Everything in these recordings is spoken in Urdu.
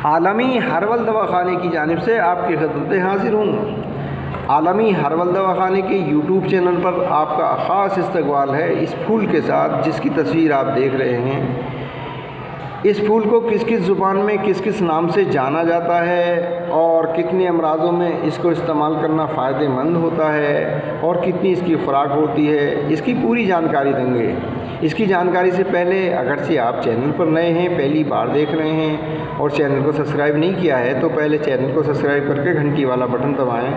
عالمی ہرول دواخانے کی جانب سے آپ کی خدمت حاضر ہوں۔ عالمی ہرول دواخانے کے یوٹیوب چینل پر آپ کا خاص استقبال ہے اس پھول کے ساتھ جس کی تصویر آپ دیکھ رہے ہیں۔ اس پھول کو کس کس زبان میں کس کس نام سے جانا جاتا ہے اور کتنے امراضوں میں اس کو استعمال کرنا فائدہ مند ہوتا ہے اور کتنی اس کی خوراک ہوتی ہے، اس کی پوری جانکاری دیں گے۔ اس کی جانکاری سے پہلے اگرچہ آپ چینل پر نئے ہیں، پہلی بار دیکھ رہے ہیں اور چینل کو سبسکرائب نہیں کیا ہے تو پہلے چینل کو سبسکرائب کر کے گھنٹی والا بٹن دبائیں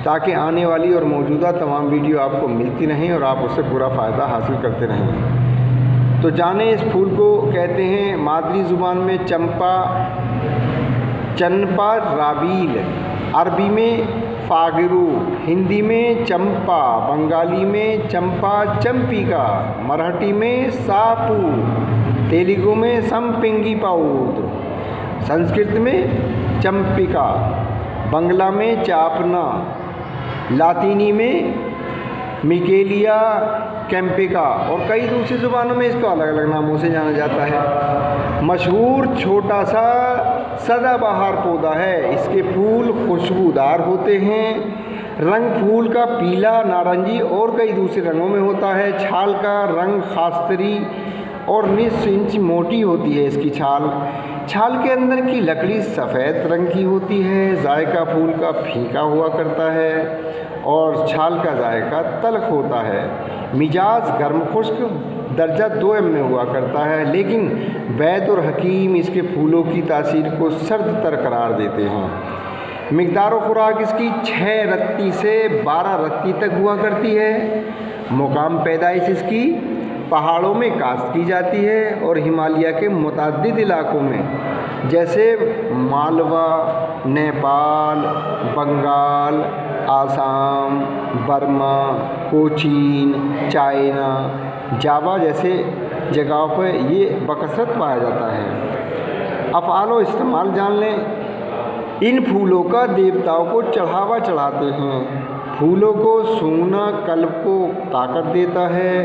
تاکہ آنے والی اور موجودہ تمام ویڈیو آپ کو ملتی رہیں اور آپ اس سے پورا فائدہ حاصل کرتے رہیں۔ تو جانیں اس پھول کو کہتے ہیں مادری زبان میں چنپا رابیل، عربی میں فاگرو، ہندی میں چمپا، بنگالی میں چمپا چمپیکا، مراٹھی میں ساپو، تیلگو میں سمپنگی پاؤد، سنسکرت میں چمپیکا، بنگلہ میں چاپنا، لاطینی میں میکیلیا کیمپیکا اور کئی دوسری زبانوں میں اس کو الگ الگ ناموں سے جانا جاتا ہے۔ مشہور چھوٹا سا سدا بہار پودا ہے۔ اس کے پھول خوشبودار ہوتے ہیں۔ رنگ پھول کا پیلا، نارنجی اور کئی دوسرے رنگوں میں ہوتا ہے۔ چھال کا رنگ خاصتری اور نصف انچ موٹی ہوتی ہے اس کی چھال۔ چھال کے اندر کی لکڑی سفید رنگ کی ہوتی ہے۔ ذائقہ پھول کا پھیکا ہوا کرتا ہے اور چھال کا ذائقہ تلخ ہوتا ہے۔ مزاج گرم خشک درجہ 2 میں ہوا کرتا ہے، لیکن وید اور حکیم اس کے پھولوں کی تاثیر کو سرد تر قرار دیتے ہیں۔ مقدار و خوراک اس کی 6 رتی سے 12 رتی تک ہوا کرتی ہے۔ مقام پیدائش اس کی پہاڑوں میں کاشت کی جاتی ہے اور ہمالیہ کے متعدد علاقوں میں جیسے مالوا، نیپال، بنگال، آسام، برما، کوچین، چائنا، جاوا جیسے جگہوں پر یہ بکثرت پایا جاتا ہے۔ افعال و استعمال جان لیں۔ ان پھولوں کا دیوتاؤں کو چڑھاوا چڑھاتے ہیں۔ پھولوں کو سونگنا قلب کو طاقت دیتا ہے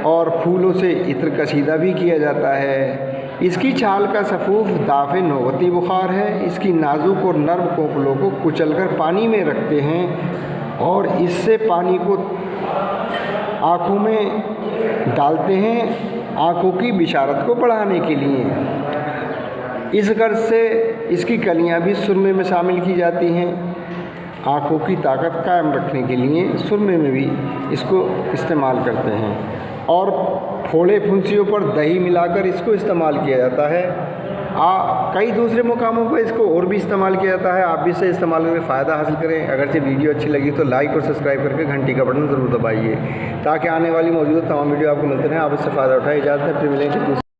اور پھولوں سے عطر کشیدہ بھی کیا جاتا ہے۔ اس کی چھال کا سفوف دافع نوبتی بخار ہے۔ اس کی نازک اور نرم کونپلوں کو کچل کر پانی میں رکھتے ہیں اور اس سے پانی کو آنکھوں میں ڈالتے ہیں آنکھوں کی بشارت کو بڑھانے کے لیے۔ اس غرض سے اس کی کلیاں بھی سرمے میں شامل کی جاتی ہیں۔ آنکھوں کی طاقت قائم رکھنے کے لیے سرمے میں بھی اس کو استعمال کرتے ہیں اور پھوڑے پھنسیوں پر دہی ملا کر اس کو استعمال کیا جاتا ہے۔ کئی دوسرے مقاموں پر اس کو اور بھی استعمال کیا جاتا ہے۔ آپ بھی اسے استعمال کر کے فائدہ حاصل کریں۔ اگرچہ ویڈیو اچھی لگی تو لائک اور سبسکرائب کر کے گھنٹی کا بٹن ضرور دبائیے تاکہ آنے والی موجودہ تمام ویڈیو آپ کو ملتے رہیں، آپ اس سے فائدہ اٹھائیں۔ اجازت ہے، پھر ملیں گے۔